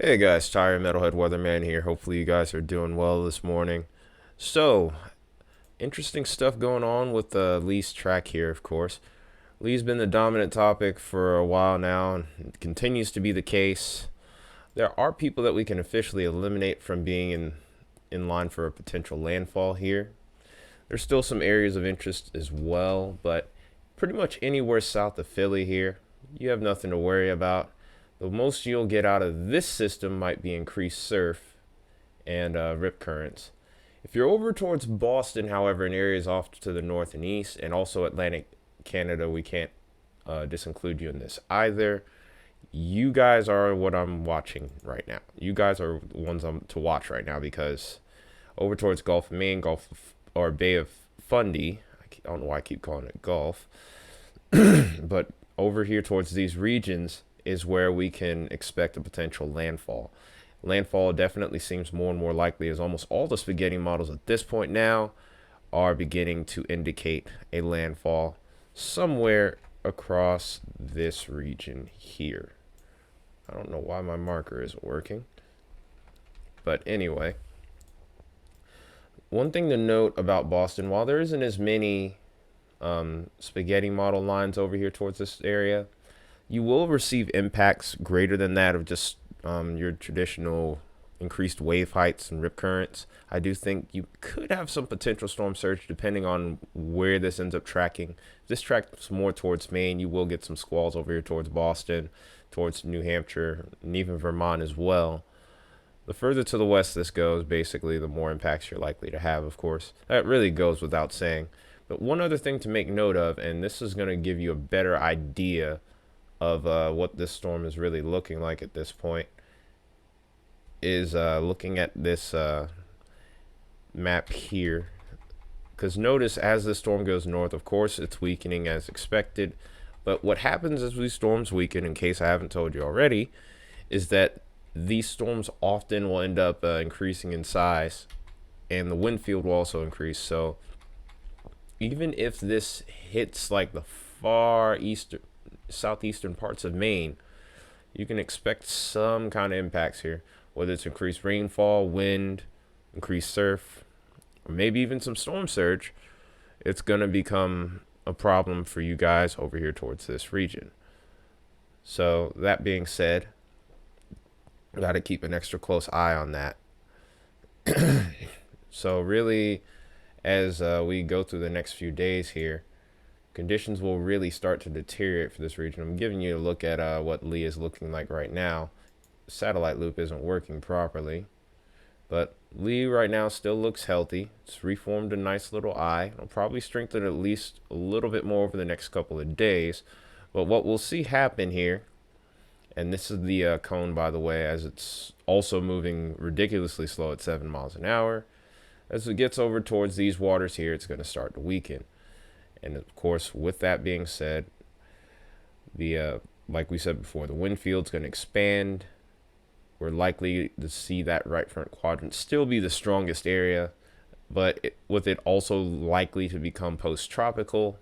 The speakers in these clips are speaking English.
Hey guys, Tyre Metalhead Weatherman here. Hopefully you guys are doing well this morning. So, interesting stuff going on with Lee's track here, of course. Lee's been the dominant topic for a while now, and it continues to be the case. There are people that we can officially eliminate from being in line for a potential landfall here. There's still some areas of interest as well, but pretty much anywhere south of Philly here, you have nothing to worry about. The most you'll get out of this system might be increased surf and rip currents. If you're over towards Boston, however, in areas off to the north and east, and also Atlantic Canada, we can't disinclude you in this either. You guys are what I'm watching right now. You guys are the ones to watch right now because over towards Gulf of Maine, Gulf of, or Bay of Fundy, I don't know why I keep calling it Gulf, but over here towards these regions is where we can expect a potential landfall. Landfall definitely seems more and more likely as almost all the spaghetti models at this point now are beginning to indicate a landfall somewhere across this region here. I don't know why my marker isn't working. But anyway, one thing to note about Boston, while there isn't as many spaghetti model lines over here towards this area, you will receive impacts greater than that of just your traditional increased wave heights and rip currents. I do think you could have some potential storm surge depending on where this ends up tracking. If this tracks more towards Maine, you will get some squalls over here towards Boston, towards New Hampshire, and even Vermont as well. The further to the west this goes, basically, the more impacts you're likely to have, of course. That really goes without saying. But one other thing to make note of, and this is going to give you a better idea of what this storm is really looking like at this point, is looking at this map here. Because notice as the storm goes north, of course, it's weakening as expected. But what happens as these storms weaken, in case I haven't told you already, is that these storms often will end up increasing in size, and the wind field will also increase. So even if this hits like the far eastern, southeastern parts of Maine, you can expect some kind of impacts here, whether it's increased rainfall, wind, increased surf, or maybe even some storm surge. It's going to become a problem for you guys over here towards this region. So that being said, got to keep an extra close eye on that. So really, as we go through the next few days here, conditions will really start to deteriorate for this region. I'm giving you a look at what Lee is looking like right now. The satellite loop isn't working properly, but Lee right now still looks healthy. It's reformed a nice little eye. It'll probably strengthen at least a little bit more over the next couple of days. But what we'll see happen here, and this is the cone, by the way, as it's also moving ridiculously slow at 7 miles an hour. As it gets over towards these waters here, it's going to start to weaken. And of course, with that being said, the like we said before, the wind field's going to expand. We're likely to see that right front quadrant still be the strongest area, but with it also likely to become post-tropical,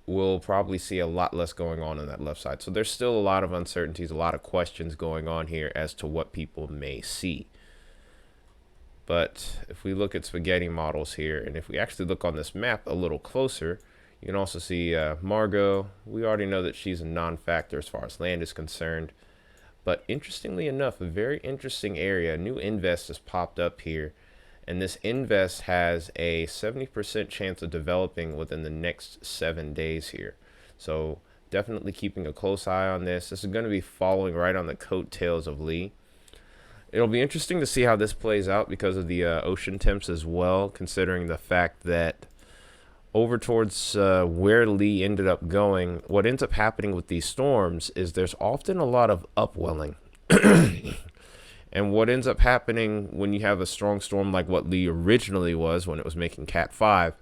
we'll probably see a lot less going on that left side. So there's still a lot of uncertainties, a lot of questions going on here as to what people may see. But if we look at spaghetti models here, and if we actually look on this map a little closer, you can also see Margot. We already know that she's a non-factor as far as land is concerned. But interestingly enough, a very interesting area, a new invest has popped up here. And this invest has a 70% chance of developing within the next 7 days here. So definitely keeping a close eye on this. This is going to be following right on the coattails of Lee. It'll be interesting to see how this plays out because of the ocean temps as well, considering the fact that over towards where Lee ended up going, what ends up happening with these storms is there's often a lot of upwelling. And what ends up happening when you have a strong storm like what Lee originally was when it was making Cat 5,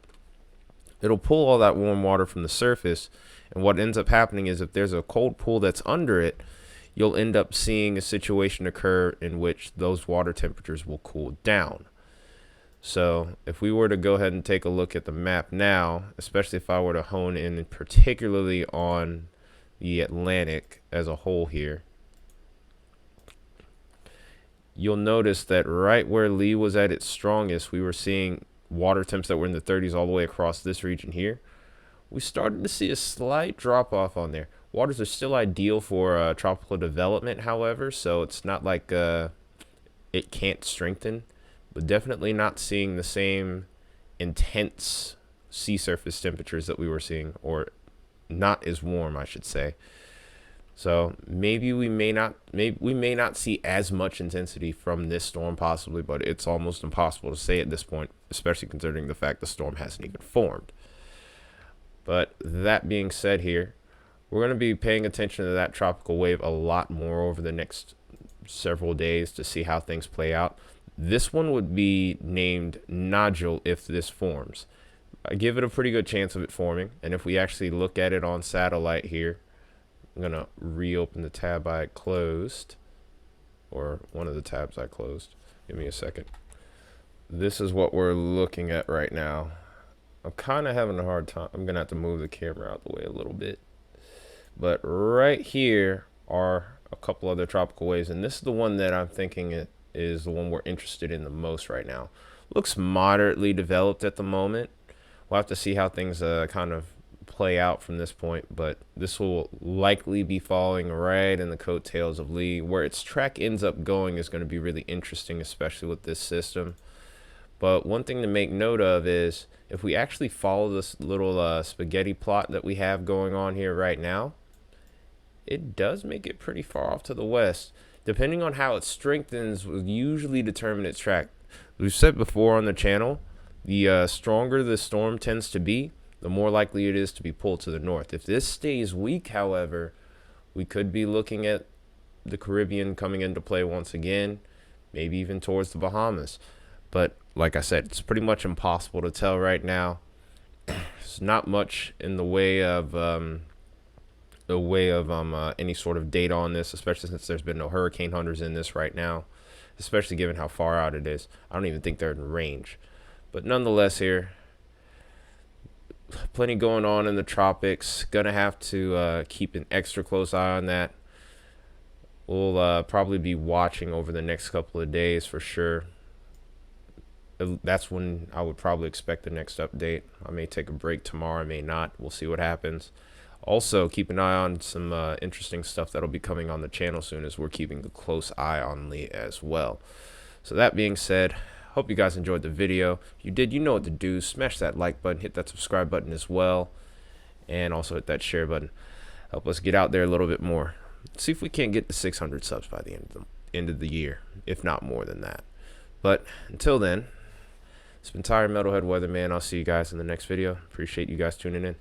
it'll pull all that warm water from the surface. And what ends up happening is if there's a cold pool that's under it, you'll end up seeing a situation occur in which those water temperatures will cool down. So if we were to go ahead and take a look at the map now, especially if I were to hone in particularly on the Atlantic as a whole here, you'll notice that right where Lee was at its strongest, we were seeing water temps that were in the 30s all the way across this region here. We started to see a slight drop off on there. Waters are still ideal for tropical development, however, so it's not like it can't strengthen, but definitely not seeing the same intense sea surface temperatures that we were seeing, or not as warm, I should say. So maybe we may not see as much intensity from this storm possibly, but it's almost impossible to say at this point, especially considering the fact the storm hasn't even formed. But that being said here, we're going to be paying attention to that tropical wave a lot more over the next several days to see how things play out. This one would be named nodule if this forms. I give it a pretty good chance of it forming, and if we actually look at it on satellite here, I'm going to reopen the tab I closed, or one of the tabs I closed. Give me a second. This is what we're looking at right now. I'm kind of having a hard time. I'm going to have to move the camera out the way a little bit. But right here are a couple other tropical waves, and this is the one that I'm thinking it is the one we're interested in the most right now. Looks moderately developed at the moment. We'll have to see how things kind of play out from this point, but this will likely be falling right in the coattails of Lee. Where its track ends up going is going to be really interesting, especially with this system. But one thing to make note of is if we actually follow this little spaghetti plot that we have going on here right now, it does make it pretty far off to the west. Depending on how it strengthens will usually determine its track. We've said before on the channel, the stronger the storm tends to be, the more likely it is to be pulled to the north. If this stays weak, however, we could be looking at the Caribbean coming into play once again, maybe even towards the Bahamas. But like I said, it's pretty much impossible to tell right now. There's not much in the way of any sort of data on this, especially since there's been no hurricane hunters in this right now, especially given how far out it is. I don't even think they're in range. But nonetheless here, plenty going on in the tropics. Gonna have to keep an extra close eye on that. We'll probably be watching over the next couple of days for sure. That's when I would probably expect the next update. I may take a break tomorrow, I may not. We'll see what happens. Also, keep an eye on some interesting stuff that'll be coming on the channel soon, as we're keeping a close eye on Lee as well. So that being said, hope you guys enjoyed the video. If you did, you know what to do. Smash that like button, hit that subscribe button as well, and also hit that share button. Help us get out there a little bit more. See if we can't get to 600 subs by the end of the year, if not more than that. But until then, it's been Tired Metalhead Weatherman. I'll see you guys in the next video. Appreciate you guys tuning in.